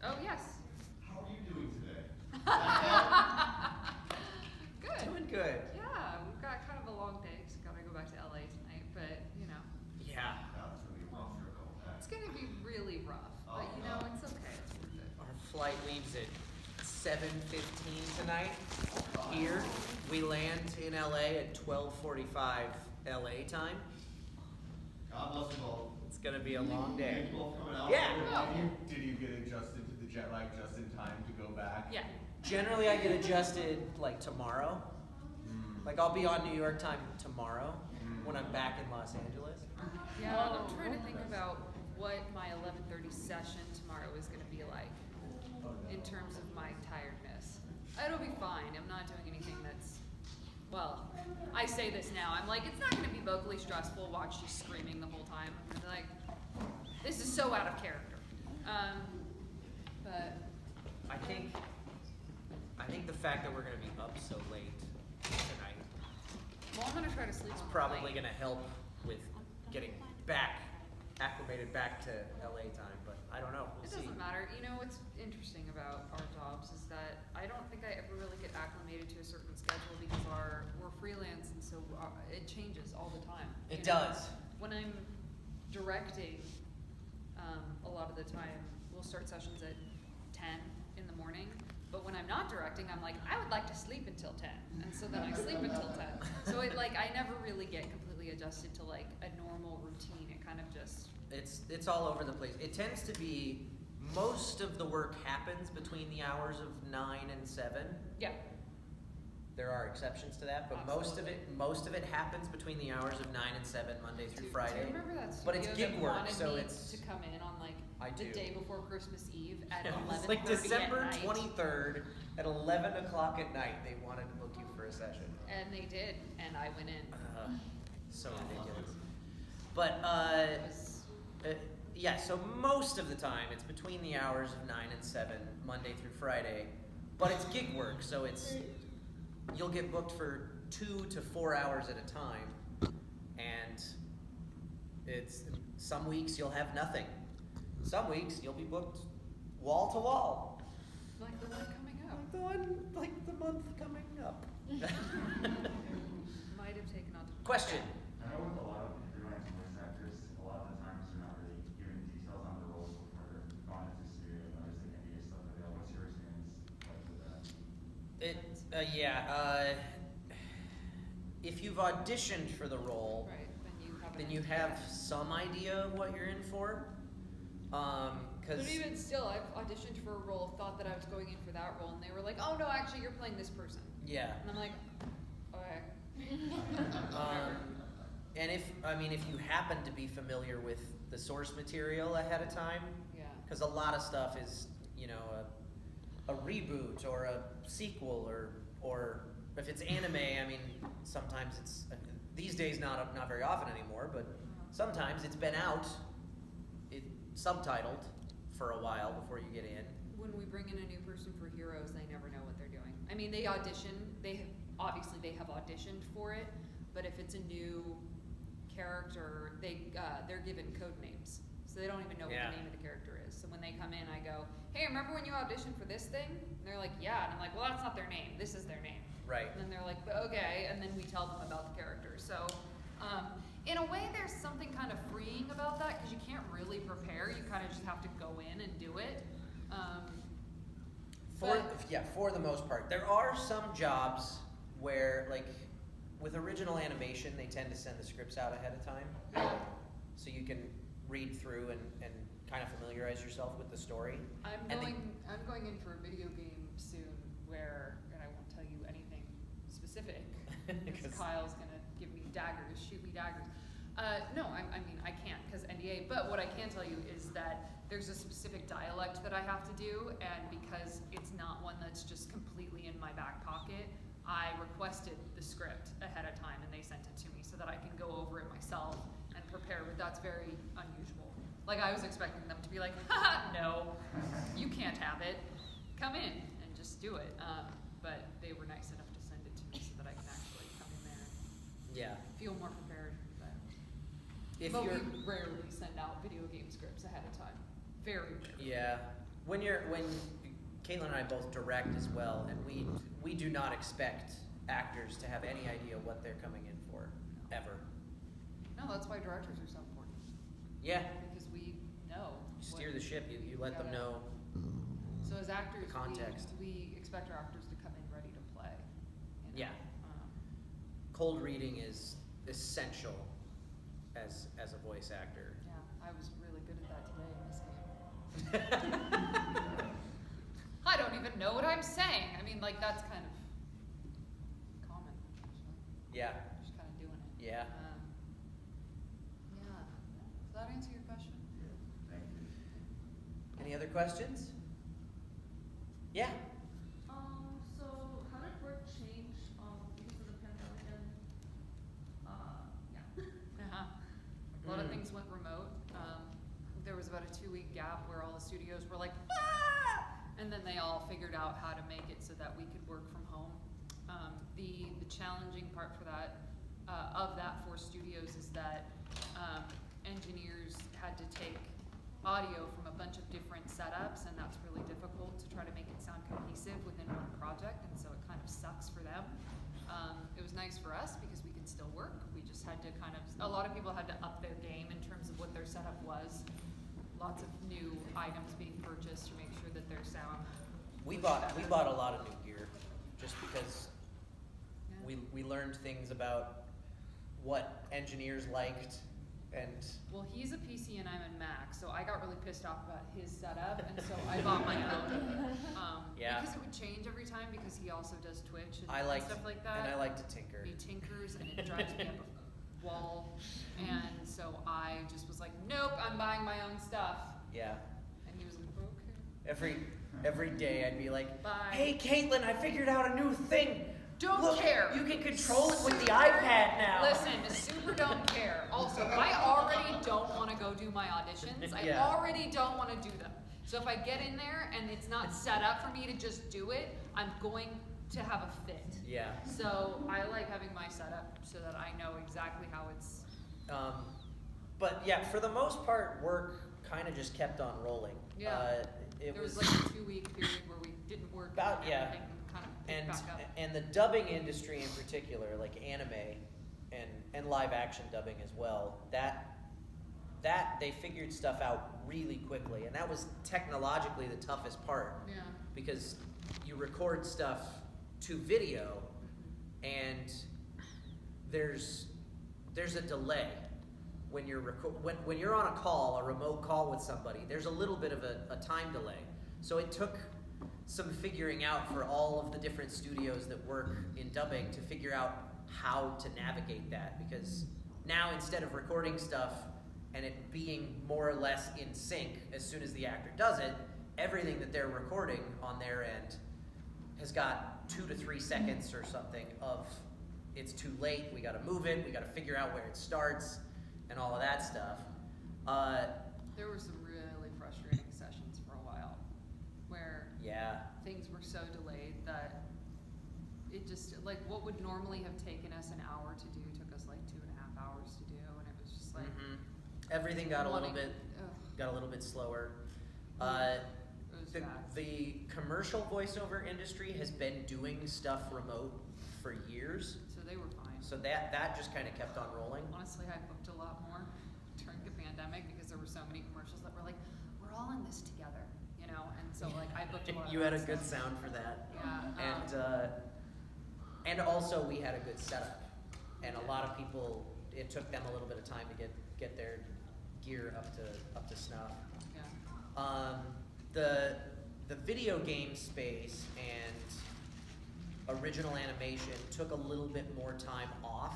Oh, yes. How are you doing today? Good. Doing good. Yeah, we've got kind of a long day, because we've got to go back to LA tonight, but, you know. Yeah. That's going to be a rough trip all day. It's going to be really rough, but, you know, it's okay. It's worth it. Our flight leaves at 7:15 tonight here. We land in LA at 12:45 LA time. God bless you both. It's gonna be a long day. Thank you both for coming out. Yeah. Did you get adjusted to the jet lag just in time to go back? Yeah. Generally, I get adjusted like tomorrow. Like I'll be on New York time tomorrow when I'm back in Los Angeles. Yeah, I'm trying to think about what my 11:30 session tomorrow is going to be like in terms of my tiredness. It'll be fine. I'm not doing anything that's, well, I say this now. I'm like, it's not going to be vocally stressful. Watch you screaming the whole time. I'm gonna be like, this is so out of character. But I think the fact that we're gonna be up so late tonight well, I'm going to try to sleep is on the probably plane. gonna help with getting acclimated back to LA time, but I don't know. We'll It see. doesn't matter. You know what's interesting about our jobs is that I don't think I ever really get acclimated to a certain schedule because we're freelance, and so it changes all the time. It You know, does. When I'm directing, a lot of the time we'll start sessions at 10 in the morning. But when I'm not directing, I'm like, I would like to sleep until 10, and so then I sleep until 10. So I never really get completely adjusted to like a normal routine. It kind of just It's all over the place. It tends to be most of the work happens between the hours of 9 and 7. yeah. There are exceptions to that, but Absolutely. most of it happens between the hours of 9 and 7 Monday through Do Friday. you remember that But it's studio gig that work, wanted so me it's to come in on like I the do. day before Christmas Eve at Yeah, 11:30 it's like December at night? 23rd at 11 o'clock at night. They wanted to book you for a session. And they did, and I went in. So ridiculous. But It was, yeah, so most of the time it's between the hours of 9 and 7, Monday through Friday. But it's gig work, so you'll get booked for 2 to 4 hours at a time. And it's some weeks you'll have nothing. Some weeks you'll be booked wall to wall. like the one coming up. Like the month coming up. Might have taken on. Question. I know with a lot of freelance voice actors, a lot of the times they're not really giving details on the roles before they're gone into the studio. There's the NDA stuff available. What's your experience like with that? If you've auditioned for the role, Right, then you have some idea of what you're in for. But Because even still, I've auditioned for a role, thought that I was going in for that role, and they were like, "Oh no, actually, you're playing this person." yeah. And I'm like, "Okay." And if you happen to be familiar with the source material ahead of time, Yeah. because a lot of stuff is, a reboot or a sequel or if it's anime, sometimes it's these days not very often anymore, but sometimes it's been out, subtitled for a while before you get in. When we bring in a new person for Heroes, they never know what they're doing. They audition. They have auditioned for it, but if it's a new character, they're given code names, so they don't even know what Yeah. the name of the character is. So when they come in, I go, "Hey, remember when you auditioned for this thing?" And they're like, "Yeah," and I'm like, "Well, that's not their name. This is their name." Right. And then they're like, "Okay," and then we tell them about the character. So, in a way, there's something kind of freeing about that because you can't really prepare. You kind of just have to go in and do it. For the most part. There are some jobs where, like, with original animation, they tend to send the scripts out ahead of time. So you can read through and kind of familiarize yourself with the story. I'm going in for a video game soon where, and I won't tell you anything specific because Kyle's gonna give me daggers, shoot me daggers. No, I can't because NDA. But what I can tell you is that there's a specific dialect that I have to do, and because it's not one that's just completely in my back pocket, I requested the script ahead of time, and they sent it to me so that I can go over it myself and prepare. But that's very unusual. Like I was expecting them to be like, "Haha, no, you can't have it. Come in and just do it." But they were nice enough to send it to me so that I can actually come in there and Yeah. feel more prepared. If But you're we rarely send out video game scripts ahead of time. Very rarely. Yeah. when Katelyn and I both direct as well, and we do not expect actors to have any idea what they're coming in for, ever. No, that's why directors are so important. Yeah. Because we know. You steer the ship. You let them know. So as actors, Context. we expect our actors to come in ready to play. You know? Yeah. Cold reading is essential as a voice actor. Yeah, I was really good at that today in this game. I don't even know what I'm saying. I mean, like, that's kind of common, actually. Yeah. Just kind of doing it. Yeah. Yeah. Does that answer your question? Yeah, thank you. Any other questions? Yeah. So how did work change because of the pandemic and yeah. A lot of things went remote. There was about a 2-week gap where all the studios were like, ah! And then they all figured out how to make it so that we could work from home. The challenging part for that, of that for studios is that engineers had to take audio from a bunch of different setups, and that's really difficult to try to make it sound cohesive within one project, and so it kind of sucks for them. It was nice for us because we could still work. We just had to a lot of people had to up their game in terms of what their setup was. Lots of new items being purchased to make sure that their sound. We was bought better. a lot of new gear just because Yeah. we learned things about what engineers liked, and Well, he's a PC and I'm a Mac, so I got really pissed off about his setup, and so I bought my own. Yeah. Because it would change every time because he also does Twitch and, I liked stuff like that. and I like to tinker. He tinkers and it drives me up a wall, and so I just was like, nope, I'm buying my own stuff. Yeah. And he was like, okay. Every day I'd be like, Bye. hey Katelyn, I figured out a new thing. Don't Look, care. You can control it with the iPad now. Listen, super don't care. Also, I already don't want to go do my auditions. I Yeah. already don't want to do them. So if I get in there and it's not set up for me to just do it, I'm going to have a fit. Yeah. So I like having my setup so that I know exactly how it's. But yeah, for the most part, work kind of just kept on rolling. Yeah. It There was was like a 2-week period where we didn't work. About- and yeah. everything kind of picked and back up. and the dubbing industry in particular, like anime and live action dubbing as well, that they figured stuff out really quickly, and that was technologically the toughest part, Yeah. because you record stuff to video, and there's a delay when you're when you're on a call, a remote call with somebody. There's a little bit of a time delay, so it took some figuring out for all of the different studios that work in dubbing to figure out how to navigate that, because now instead of recording stuff and it being more or less in sync as soon as the actor does it, everything that they're recording on their end has got 2 to 3 seconds or something of it's too late, we gotta move it, we gotta figure out where it starts, and all of that stuff. There were some really frustrating sessions for a while where Yeah. things were so delayed that it just, like, what would normally have taken us an hour to do took us like 2.5 hours to do, and it was just like Everything got a little wanting- bit slower. it was bad. The commercial voiceover industry has been doing stuff remote for years, So they were fine. so that just kind of kept on rolling. Honestly, I booked a lot more during the pandemic because there were so many commercials that were like, we're all in this together, you know, and so like I booked a lot of You had a that good stuff. sound for that. Yeah. And also we had a good setup, and a lot of people, it took them a little bit of time to get their gear up to snuff. Yeah. The video game space and original animation took a little bit more time off.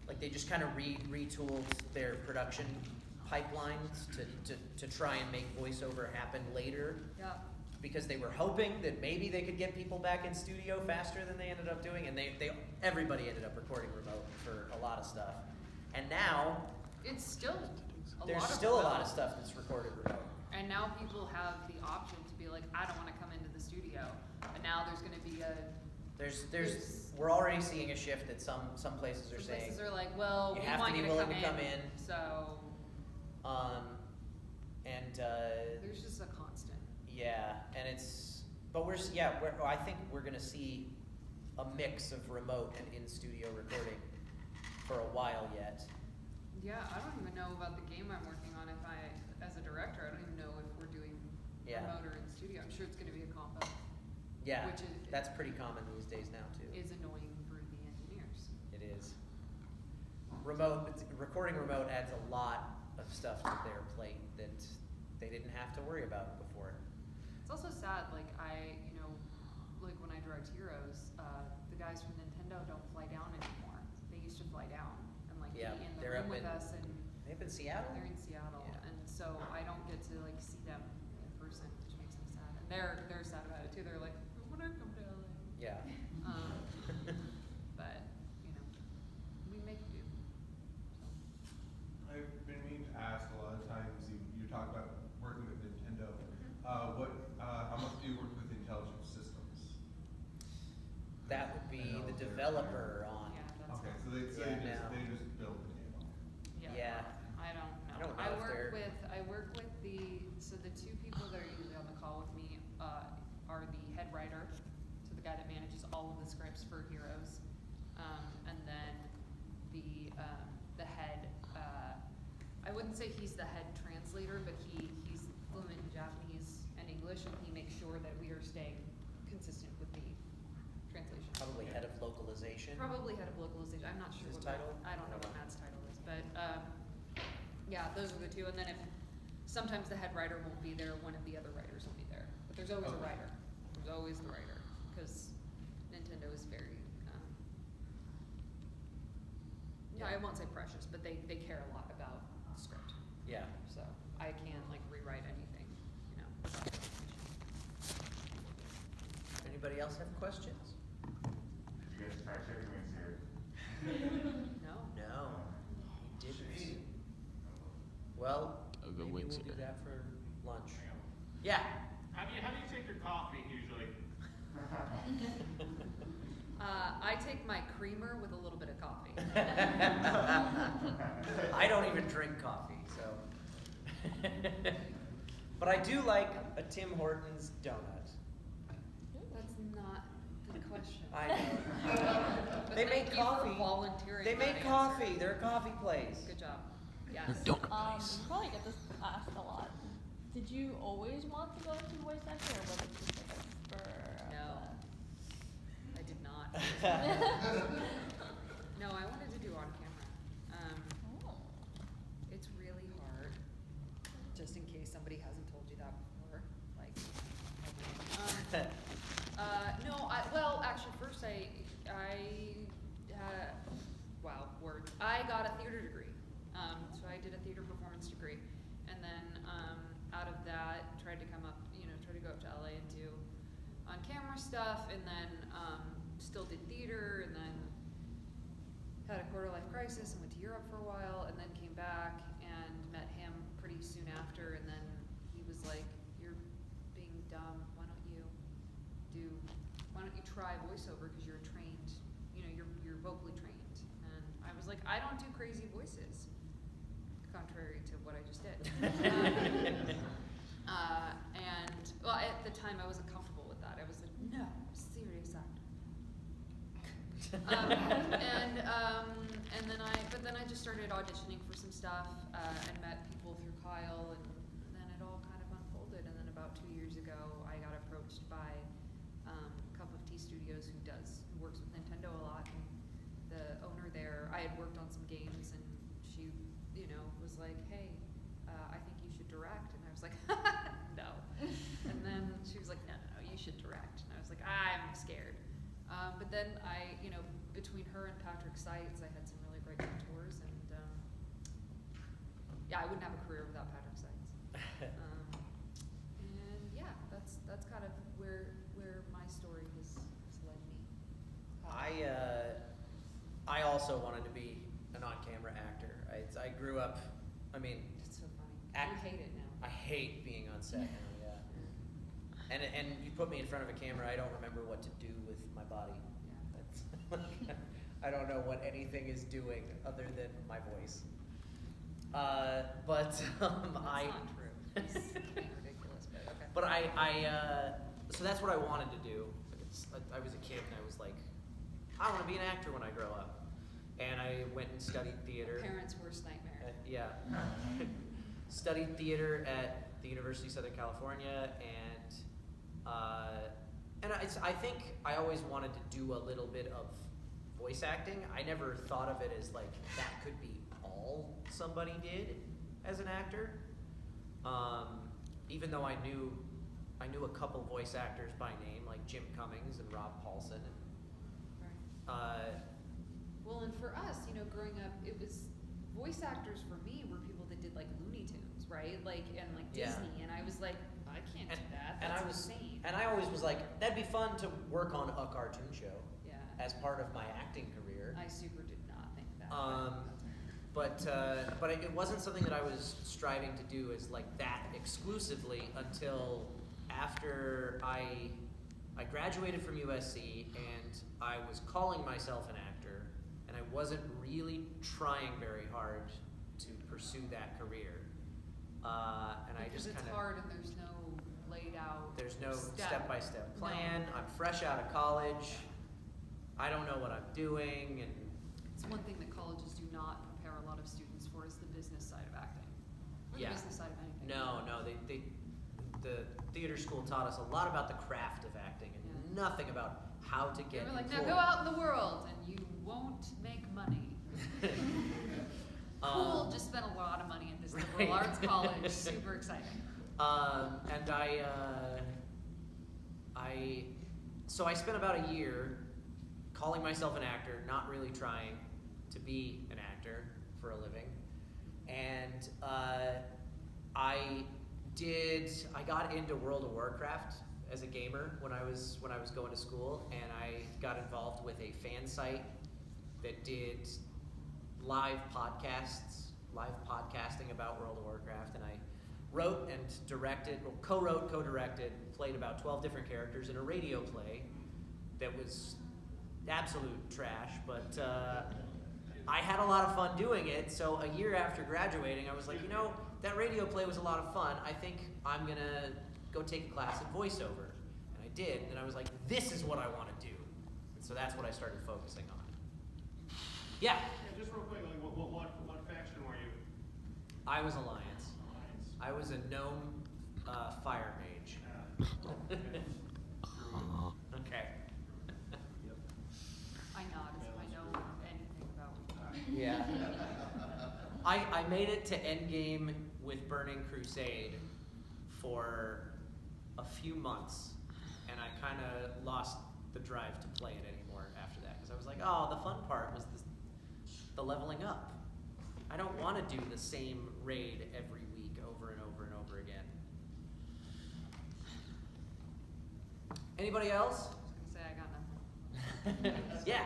Like they just kind of retooled their production pipelines to try and make voiceover happen later, Yeah. because they were hoping that maybe they could get people back in studio faster than they ended up doing, and everybody ended up recording remote for a lot of stuff. And now It's still there's lot of still a lot remote. of stuff that's recorded remote. And now people have the option to be like, I don't want to come into the studio. And now there's going to be There's we're already seeing a shift that some places are saying places are like, well, you we have want to be you to willing come to come in. So And there's just a constant. Yeah, and I think we're gonna see a mix of remote and in-studio recording for a while yet. Yeah, I don't even know about the game I'm working on. As a director, I don't even know if we're doing remote or in studio. I'm sure it's gonna be a combo. Yeah, Which that's pretty common these days now too. is annoying for the engineers. It is. Recording remote adds a lot of stuff to their plate that they didn't have to worry about before. It's also sad, like like when I direct Heroes, the guys from Nintendo don't fly down anymore. They used to fly down and be in the they're room up with in- us, and They're in Seattle? they're in Seattle, Yeah. and so I don't get to see them in person, which makes me sad. And they're sad about it too. They're like, I want to come to LA. Yeah. But we make do. So. I've been meaning to ask a lot of times, you talk about working with Nintendo. How much do you work with Intelligent Systems? That would I be know the they're- developer on. Yeah, that's Okay, fine. so they just build the game on it. Yeah. I don't know. I don't know if they're- I work with the two people that are usually on the call with me are the head writer, so the guy that manages all of the scripts for Heroes, and then the head. I wouldn't say he's the head translator, but he's fluent in Japanese and English, and he makes sure that we are staying consistent with the translation. Probably head of localization. Probably head of localization. I'm not sure His what title? I don't know what Matt's title is, but yeah, those are the two. And then if sometimes the head writer won't be there, one of the other writers will be there. But there's always a Okay. writer. There's always the writer because Nintendo is very. I won't say precious, but they care a lot about the script. Yeah. So I can't rewrite anything, without permission. Anybody else have questions? Did you guys fact check wins here? No. No. You didn't. Well, I'll go maybe wait we'll a do second. that for lunch. Yeah. How do you take your coffee usually? I take my creamer with a little bit of coffee. I don't even drink coffee, so. But I do like a Tim Hortons donut. That's not the question. I know. But They thank make you for coffee. volunteering They that make answer. coffee. They're a coffee place. Good job. Yes. Don't You probably get this asked a lot. Did you always want to go into voice acting, or was it just like a spur? of No. the- I did not. No, I wanted to do on camera. Oh. It's really hard. Just in case somebody hasn't told you that before, no. Actually, first I got a theater degree. So I did a theater performance degree, and then out of that, tried to go up to LA and do on-camera stuff, and then still did theater, and then had a quarter-life crisis and went to Europe for a while, and then came back and met him pretty soon after, and then he was like, "You're being dumb. Why don't you try voiceover, because you're trained, you're vocally trained." And I was like, "I don't do crazy voices," contrary to what I just did. At the time I wasn't comfortable with that. I was like, "No, serious actor." But then I just started auditioning for some stuff, and met people through Kyle, and then it all kind of unfolded. And then about 2 years ago, I got approached by Cup of Tea Studios, who works with Nintendo a lot. And the owner there, I had worked on some games, and she, was like, "Hey, I think you should direct." And I was like, "No." And then she was like, "No, you should direct." And I was like, "I'm scared." But then between her and Patrick Seitz, I had some really great mentors, and I wouldn't have a career without Patrick Seitz. And yeah, that's kind of where my story has led me. I also wanted to be an on-camera actor. I grew up. It's so funny. Act- You hate it now. I hate being on set now. Yeah. And you put me in front of a camera, I don't remember what to do with my body. Yeah. That's I don't know what anything is doing other than my voice. That's not true. It's being ridiculous, but okay. But so that's what I wanted to do. I was a kid and I was like, I want to be an actor when I grow up. And I went and studied theater. Parents' worst nightmare. Yeah. Studied theater at the University of Southern California, and I think I always wanted to do a little bit of voice acting. I never thought of it as like that could be all somebody did as an actor. Even though I knew a couple voice actors by name, like Jim Cummings and Rob Paulson. Right. Well, and for us, growing up, it was voice actors for me were people that did like Looney Tunes, right? Like Yeah. Disney, and I was like, I can't do that. That's insane. And I always was like, that'd be fun to work on a cartoon show Yeah. as part of my acting career. I super did not think that. But it wasn't something that I was striving to do as like that exclusively until after I graduated from USC and I was calling myself an actor, and I wasn't really trying very hard to pursue that career. And I because just it's kind of hard and there's no laid out. there's no step. step-by-step plan. No. I'm fresh out of college. I don't know what I'm doing, and It's one thing that colleges do not prepare a lot of students for is the business side of acting. Or Yeah. the business side of anything. no, the theater school taught us a lot about the craft of acting and Yeah. nothing about how to They get were like, now employed. go out in the world and you won't make money. Cool, just spent a lot of money at this liberal Right. arts college. Super exciting. And so I spent about a year calling myself an actor, not really trying to be an actor for a living. And I got into World of Warcraft as a gamer when I was going to school, and I got involved with a fan site that did live podcasting about World of Warcraft, and I wrote and co-directed, played about 12 different characters in a radio play that was absolute trash, but I had a lot of fun doing it. So a year after graduating, I was like, that radio play was a lot of fun. I think I'm gonna go take a class in voiceover, and I did. And I was like, this is what I want to do, and so that's what I started focusing on. Yeah. Yeah, just real quick, like, what faction were you? I was Alliance. Alliance. I was a gnome fire mage. Okay. I nod as if I know anything about Yeah. I made it to endgame with Burning Crusade for a few months, and I kind of lost the drive to play it anymore after that, because I was like, oh, the fun part was the leveling up. I don't want to do the same raid every week over and over and over again. Anybody else? I was gonna say I got nothing. Yeah.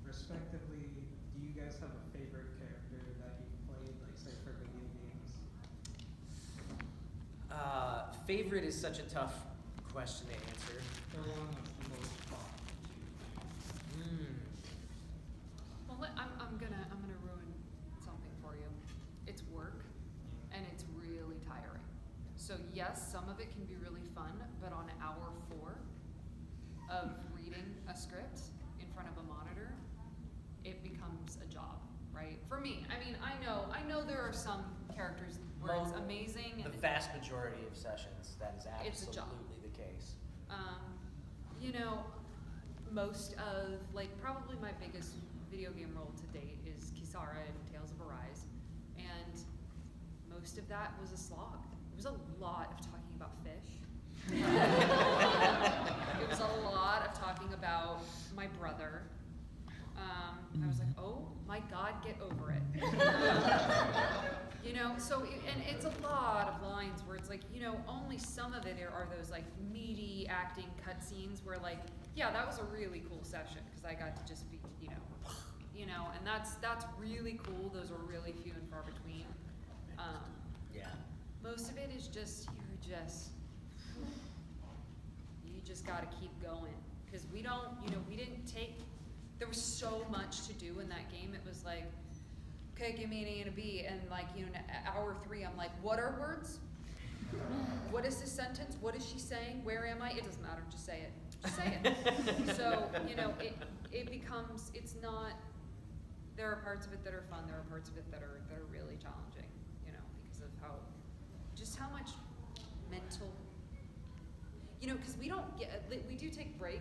Respectively, do you guys have a favorite character that you've played, like say for video games? Favorite is such a tough question to answer. The one that's the most fun to Well, I'm gonna ruin something for you. It's work, and it's really tiring. So yes, some of it can be really fun, but on hour 4 of reading a script in front of a monitor, it becomes a job, right? For me, I mean, I know there are some characters where it's amazing. The And vast majority of sessions, that is It's a job. absolutely the case. Most of, probably my biggest video game role to date is Kisara in Tales of Arise, and most of that was a slog. It was a lot of talking about fish. It was a lot of talking about my brother. I was like, oh my God, get over it. And it's a lot of lines where it's like, only some of it are those meaty acting cutscenes where yeah, that was a really cool session because I got to just be, and that's really cool. Those are really few and far between. Yeah. Most of it is just you just got to keep going because we didn't take. There was so much to do in that game. It was like, okay, give me an A and a B, and in hour 3, I'm like, what are words? What is this sentence? What is she saying? Where am I? It doesn't matter. Just say it. Just say it. So, you know, it becomes, it's not, there are parts of it that are fun, there are parts of it that are really challenging, you know, because of how much mental, you know, because we do take breaks